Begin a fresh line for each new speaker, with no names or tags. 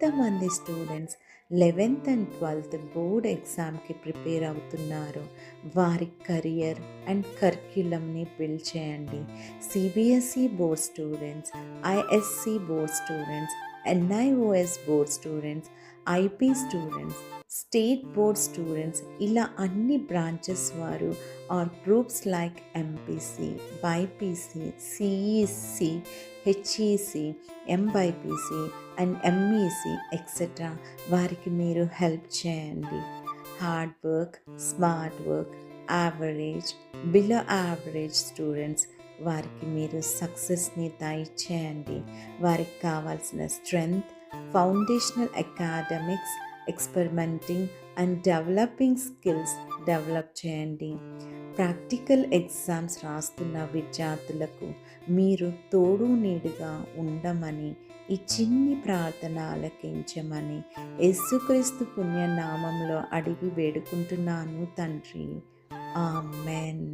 ఎంతమంది students 11th and 12th board ఎగ్జామ్కి prepare అవుతున్నారో వారి కెరియర్ అండ్ కరిక్యులంని బిల్డ్ చేయండి. CBSE board students, ISC board students, NIOS board students, IP students, state board students, ఇలా అన్ని బ్రాంచెస్ వారు or groups like MPC, BiPC, CEC, HEC, MBiPC and MEC etcetera వారికి మీరు హెల్ప్ చేయండి. Hard work, smart work, average, below average students వారికి మీరు సక్సెస్ని దయచేయండి. వారికి కావాల్సిన strength, foundational academics, experimenting and developing skills develop చేయండి. ప్రాక్టికల్ ఎగ్జామ్స్ రాస్తున్న విద్యార్థులకు మీరు తోడు నీడుగా ఉండమని ఈ చిన్ని ప్రార్థన ఆలకించమని యేసుక్రీస్తు పుణ్యనామంలో అడిగి వేడుకుంటున్నాను తండ్రి. ఆమెన్.